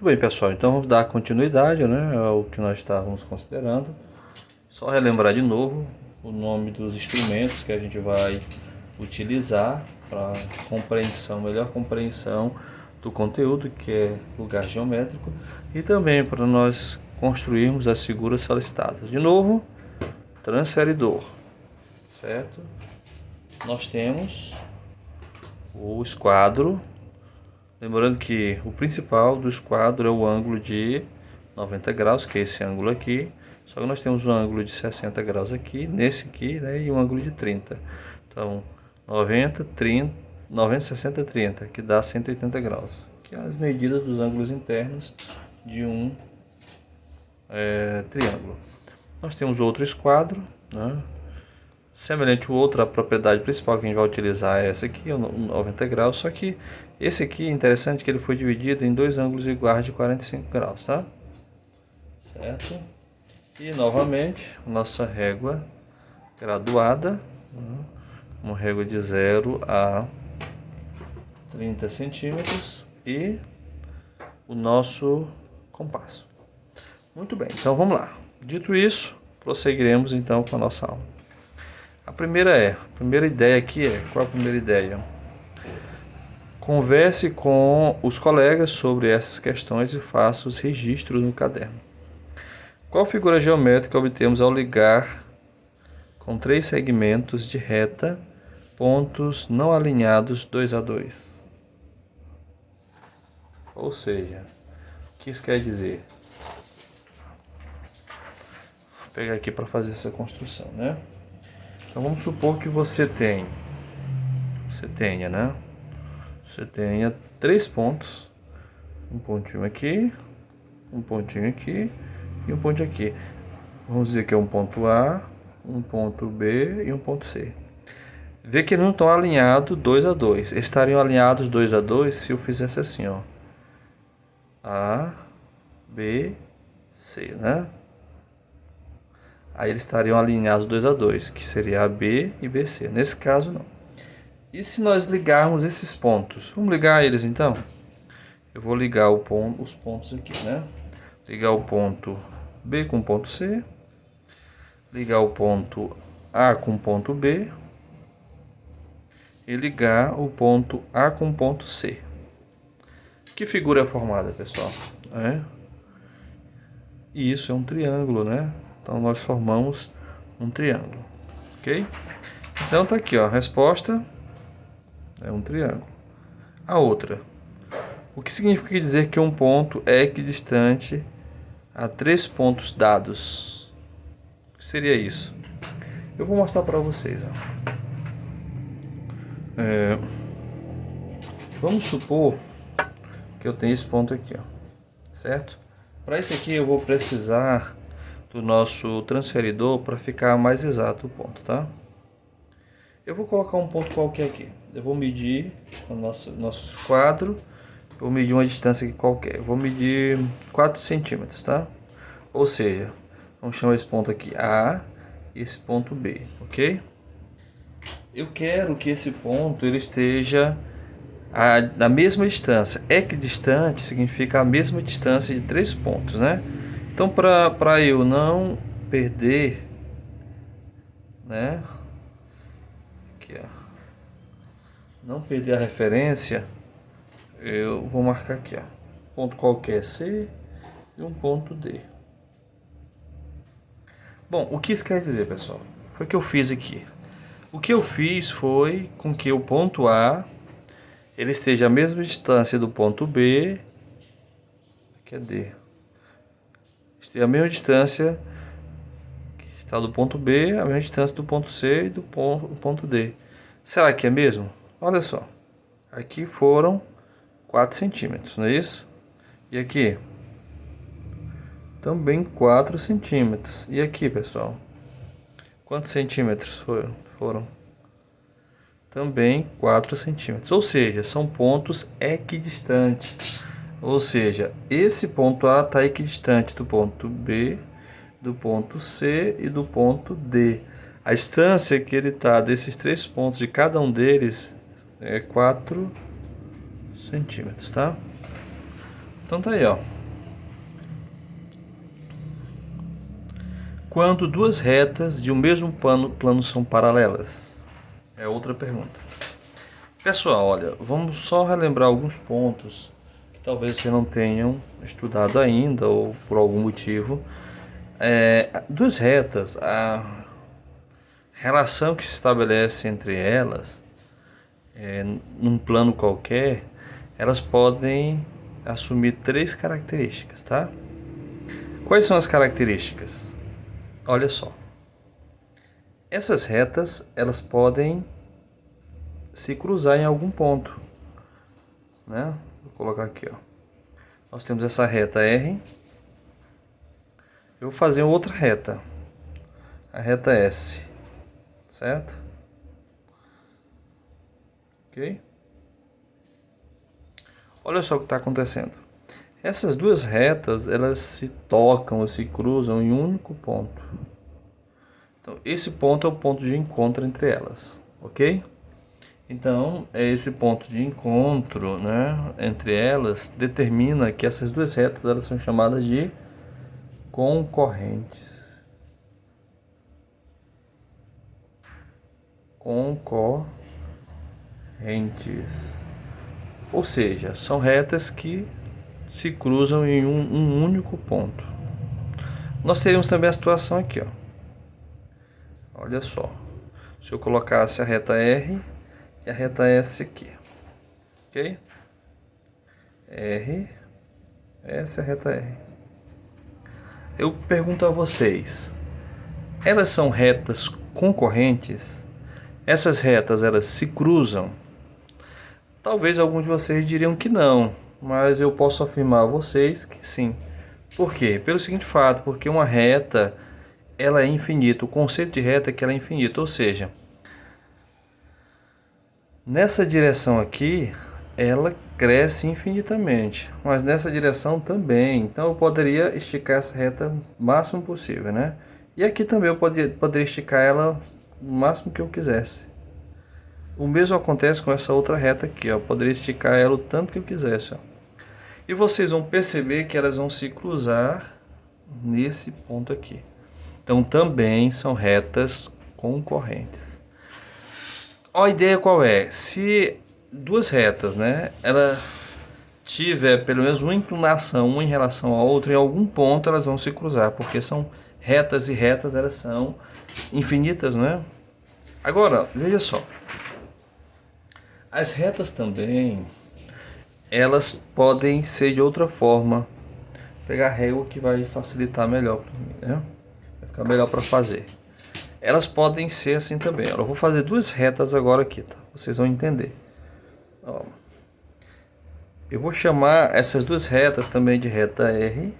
bem, pessoal, então vamos dar continuidade, né, ao que nós estávamos considerando. Só relembrar de novo o nome dos instrumentos que a gente vai utilizar para melhor compreensão do conteúdo, que é lugar geométrico, e também para nós construirmos as figuras solicitadas. De novo, transferidor, certo? Nós temos o esquadro. Lembrando que o principal do esquadro é o ângulo de 90 graus, que é esse ângulo aqui. Só que nós temos um ângulo de 60 graus aqui, nesse aqui, né, e um ângulo de 30. Então, 90, 30, 90, 60, 30, que dá 180 graus. Que é as medidas dos ângulos internos de um triângulo. Nós temos outro esquadro, né? Semelhante ao outro, a propriedade principal que a gente vai utilizar é essa aqui, o 90 graus, só que esse aqui é interessante que ele foi dividido em dois ângulos iguais de 45 graus, tá? Certo? E novamente, nossa régua graduada, uma régua de 0 a 30 centímetros e o nosso compasso. Muito bem, então vamos lá. Dito isso, prosseguiremos então com a nossa aula. A primeira ideia aqui é, qual é a primeira ideia? Converse com os colegas sobre essas questões e faça os registros no caderno. Qual figura geométrica obtemos ao ligar com 3 segmentos de reta, pontos não alinhados 2 a 2? Ou seja, o que isso quer dizer? Vou pegar aqui para fazer essa construção, né? Então vamos supor que você tenha 3 pontos, um pontinho aqui e um pontinho aqui. Vamos dizer que é um ponto A, um ponto B e um ponto C. Vê que não estão alinhados 2 a 2. Estariam alinhados 2 a 2 se eu fizesse assim, ó. A, B, C, né? Aí eles estariam alinhados 2 a 2, que seria AB e BC. Nesse caso, não. E se nós ligarmos esses pontos? Vamos ligar eles então? Eu vou ligar os pontos aqui, né? Ligar o ponto B com o ponto C. Ligar o ponto A com o ponto B. E ligar o ponto A com o ponto C. Que figura é formada, pessoal? E isso é um triângulo, né? Então nós formamos um triângulo, ok? Então tá aqui, ó, a resposta é um triângulo. A outra, o que significa dizer que um ponto é equidistante a 3 pontos dados? O que seria isso? Eu vou mostrar para vocês, ó. Vamos supor que eu tenho esse ponto aqui, ó, certo? Para isso aqui eu vou precisar do nosso transferidor para ficar mais exato o ponto, tá? Eu vou colocar um ponto qualquer aqui. Eu vou medir o nosso esquadro. Vou medir uma distância aqui qualquer. Eu vou medir 4 centímetros, tá? Ou seja, vamos chamar esse ponto aqui A e esse ponto B, ok? Eu quero que esse ponto ele esteja na mesma distância. Equidistante significa a mesma distância de 3 pontos, né? Então, para eu não perder, né? Aqui, ó. Não perder a referência, eu vou marcar aqui, ó. Ponto qualquer C e um ponto D. Bom, o que isso quer dizer, pessoal? Foi o que eu fiz aqui. O que eu fiz foi com que o ponto A ele esteja a mesma distância do ponto B, que é D. Tem a mesma distância que está do ponto B, a mesma distância do ponto C e do ponto D. Será que é mesmo? Olha só. Aqui foram 4 centímetros, não é isso? E aqui? Também 4 centímetros. E aqui, pessoal? Quantos centímetros foram? Também 4 centímetros. Ou seja, são pontos equidistantes. Ou seja, esse ponto A está equidistante do ponto B, do ponto C e do ponto D. A distância que ele está desses 3 pontos de cada um deles é 4 centímetros, tá? Então tá aí, ó. quando duas retas de um mesmo plano são paralelas? É outra pergunta. Pessoal, olha, vamos só relembrar alguns pontos que talvez vocês não tenham estudado ainda ou por algum motivo. Duas retas, a relação que se estabelece entre elas, num plano qualquer, elas podem assumir três características, tá? Quais são as características? Olha só. Essas retas, elas podem se cruzar em algum ponto, né? Vou colocar aqui, ó. Nós temos essa reta R. Eu vou fazer outra reta, a reta S, certo? Ok? Olha só o que está acontecendo. Essas duas retas, elas se tocam, se cruzam em um único ponto. Então, esse ponto é o ponto de encontro entre elas, ok? Então, esse ponto de encontro, né, entre elas determina que essas duas retas elas são chamadas de concorrentes. Concorrentes. Ou seja, são retas que se cruzam em um único ponto. Nós teríamos também a situação aqui, ó. Olha só. Se eu colocasse a reta R e a reta S aqui. Ok? R, essa é a reta R. Eu pergunto a vocês, elas são retas concorrentes? Essas retas, elas se cruzam? Talvez alguns de vocês diriam que não, mas eu posso afirmar a vocês que sim. Por quê? Pelo seguinte fato, porque uma reta, ela é infinita. O conceito de reta é que ela é infinita, ou seja, nessa direção aqui, ela cresce infinitamente, mas nessa direção também. Então eu poderia esticar essa reta o máximo possível, né? E aqui também eu poderia esticar ela o máximo que eu quisesse. O mesmo acontece com essa outra reta aqui, ó. Eu poderia esticar ela o tanto que eu quisesse, ó. E vocês vão perceber que elas vão se cruzar nesse ponto aqui. Então também são retas concorrentes. A ideia qual é? Se duas retas, né, ela tiver pelo menos uma inclinação uma em relação à outra, em algum ponto elas vão se cruzar, porque são retas e retas, elas são infinitas, né? Agora, veja só. As retas também, elas podem ser de outra forma. Vou pegar a régua que vai facilitar melhor para mim, né? Vai ficar melhor para fazer. Elas podem ser assim também. Eu vou fazer duas retas agora aqui, tá? Vocês vão entender. Ó, eu vou chamar essas duas retas também de reta R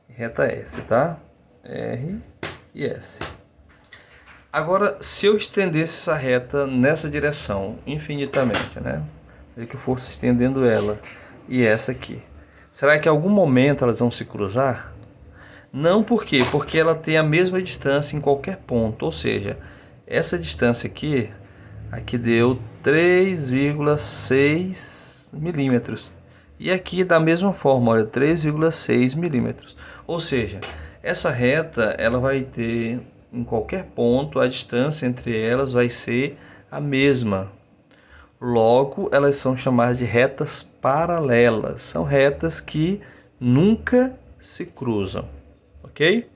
e reta S, tá? R e S. Agora, se eu estendesse essa reta nessa direção infinitamente, né? Que eu fosse estendendo ela e essa aqui. Será que em algum momento elas vão se cruzar? Não, por quê? Porque ela tem a mesma distância em qualquer ponto, ou seja, essa distância aqui deu 3,6 milímetros. E aqui da mesma forma, olha, 3,6 milímetros. Ou seja, essa reta ela vai ter em qualquer ponto a distância entre elas vai ser a mesma. Logo, elas são chamadas de retas paralelas. São retas que nunca se cruzam, ok?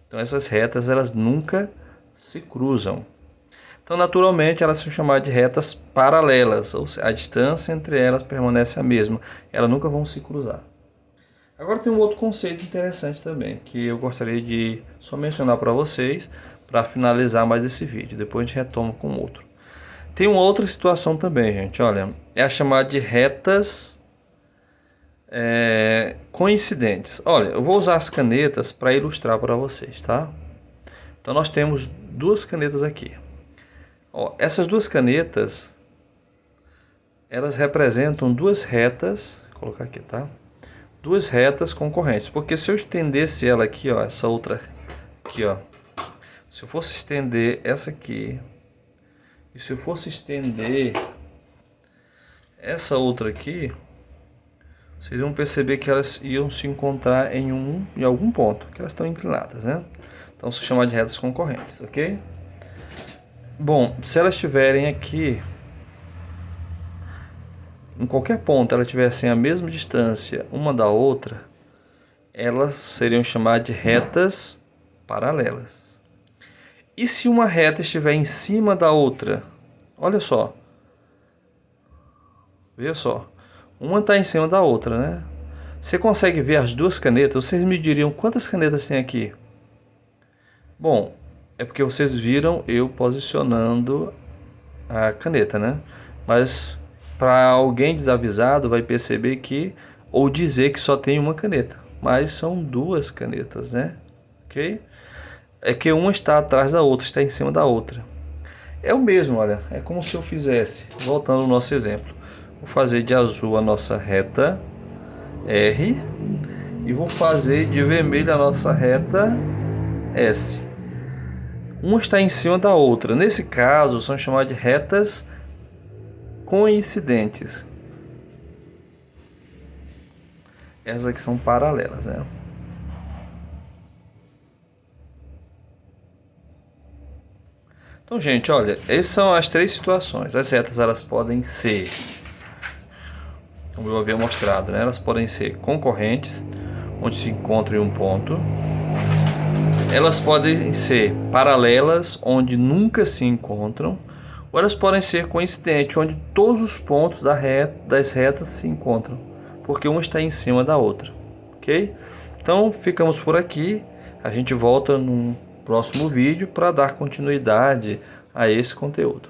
Então essas retas elas nunca se cruzam. Então naturalmente elas são chamadas de retas paralelas, ou seja, a distância entre elas permanece a mesma. Elas nunca vão se cruzar. Agora tem um outro conceito interessante também, que eu gostaria de só mencionar para vocês, para finalizar mais esse vídeo. Depois a gente retoma com outro. Tem uma outra situação também, gente, olha, é a chamada de retas coincidentes. Olha, eu vou usar as canetas para ilustrar para vocês, tá? Então nós temos duas canetas aqui. Ó, essas duas canetas, elas representam duas retas, vou colocar aqui, tá? Duas retas concorrentes, porque se eu estendesse ela aqui, ó, essa outra aqui, ó, se eu fosse estender essa aqui, e se eu fosse estender essa outra aqui, vocês vão perceber que elas iam se encontrar em algum ponto, que elas estão inclinadas, né? Então são chamadas de retas concorrentes, ok? Bom, se elas estiverem aqui, em qualquer ponto elas tivessem a mesma distância uma da outra, elas seriam chamadas de retas paralelas. E se uma reta estiver em cima da outra? Olha só. Veja só. Uma está em cima da outra, né? Você consegue ver as duas canetas? Vocês me diriam quantas canetas tem aqui? Bom, é porque vocês viram eu posicionando a caneta, né? Mas para alguém desavisado vai perceber que, ou dizer que só tem uma caneta, mas são duas canetas, né? Ok? É que uma está atrás da outra, está em cima da outra. É o mesmo, olha, é como se eu fizesse, voltando ao nosso exemplo, vou fazer de azul a nossa reta R e vou fazer de vermelho a nossa reta S. Uma está em cima da outra. Nesse caso, são chamadas de retas coincidentes. Essas aqui são paralelas, né? Então, gente, olha, essas são as três situações. As retas, elas podem ser, como eu havia mostrado, né? Elas podem ser concorrentes, onde se encontra em um ponto. Elas podem ser paralelas, onde nunca se encontram. Ou elas podem ser coincidentes, onde todos os pontos das retas se encontram, porque uma está em cima da outra, ok? Então, ficamos por aqui. A gente volta num próximo vídeo para dar continuidade a esse conteúdo.